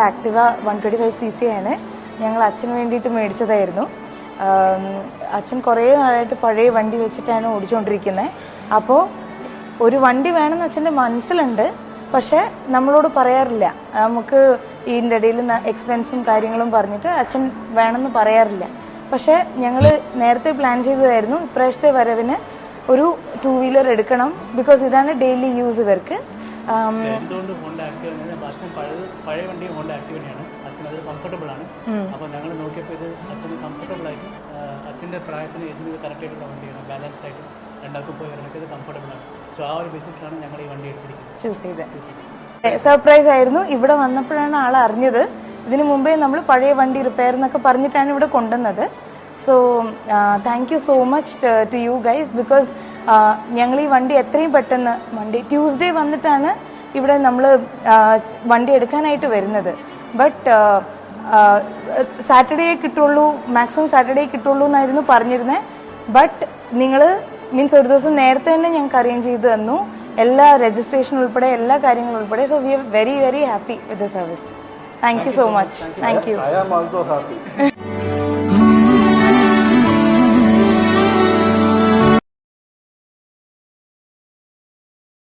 Activa 125cc ആണ്. ഞങ്ങൾ അച്ഛന് വേണ്ടിയിട്ട് മേടിച്ചതായിരുന്നു. അച്ഛൻ കുറേ നാളായിട്ട് പഴയ വണ്ടി വെച്ചിട്ടാണ് ഓടിച്ചുകൊണ്ടിരിക്കുന്നത്. അപ്പോൾ ഒരു വണ്ടി വേണമെന്ന് അച്ഛൻ്റെ മനസ്സിലുണ്ട്, പക്ഷേ നമ്മളോട് പറയാറില്ല. നമുക്ക് ഇതിൻ്റെ ഇടയിൽ എക്സ്പെൻസും കാര്യങ്ങളും പറഞ്ഞിട്ട് അച്ഛൻ വേണമെന്ന് പറയാറില്ല. പക്ഷേ ഞങ്ങൾ നേരത്തെ പ്ലാൻ ചെയ്തതായിരുന്നു ഇപ്രാവശ്യത്തെ വരവിന് ഒരു 2 വീലർ എടുക്കണം. ബിക്കോസ് ഇതാണ് ഡെയിലി യൂസ് ഇവർക്ക്. എന്തുകൊണ്ട് ഹോണ്ട ആക്റ്റീവ് അച്ഛൻ പഴയ വണ്ടി ഹോണ്ട ആക്റ്റീവ് തന്നെയാണ്. അച്ഛൻ അത് കംഫർട്ടബിൾ ആണ്. അപ്പോൾ ഞങ്ങൾ നോക്കിയപ്പോൾ ഇത് അച്ഛന് കംഫർട്ടബിൾ ആയിട്ട് അച്ഛൻ്റെ പ്രായത്തിന് ഇതിന് കറക്റ്റ് ആയിട്ടുള്ള വണ്ടിയാണ്. ബാലൻസ്ഡ് ആയിട്ട് രണ്ടാൾക്കും പോയി വരാനൊക്കെ ഇത് കംഫർട്ടബിൾ ആണ്. സോ ആ ഒരു ബേസിസിലാണ് ഞങ്ങൾ ഈ വണ്ടി എടുത്തിരിക്കുന്നത്. ചൂസ് ചെയ്തത് സർപ്രൈസ് ആയിരുന്നു. ഇവിടെ വന്നപ്പോഴാണ് ആൾ അറിഞ്ഞത്. ഇതിനു മുമ്പേ നമ്മൾ പഴയ വണ്ടി റിപ്പയർ എന്നൊക്കെ പറഞ്ഞിട്ടാണ് ഇവിടെ കൊണ്ടുവന്നത്. So thank you so much to you guys. Because ഞങ്ങൾ ഈ വണ്ടി എത്രയും പെട്ടെന്ന് ട്യൂസ്ഡേ വന്നിട്ടാണ് ഇവിടെ നമ്മൾ വണ്ടി എടുക്കാനായിട്ട് വരുന്നത്. ബട്ട് സാറ്റർഡേ കിട്ടുള്ളൂ, മാക്സിമം സാറ്റർഡേ കിട്ടുള്ളൂ എന്നായിരുന്നു പറഞ്ഞിരുന്നത്. ബട്ട് നിങ്ങൾ മീൻസ് ഒരു ദിവസം നേരത്തെ തന്നെ ഞങ്ങൾക്ക് അറേഞ്ച് ചെയ്ത് തന്നു, എല്ലാ രജിസ്ട്രേഷൻ ഉൾപ്പെടെ എല്ലാ കാര്യങ്ങളും ഉൾപ്പെടെ. So we are very very happy with the service. Thank you so much. Thank you. I am also happy.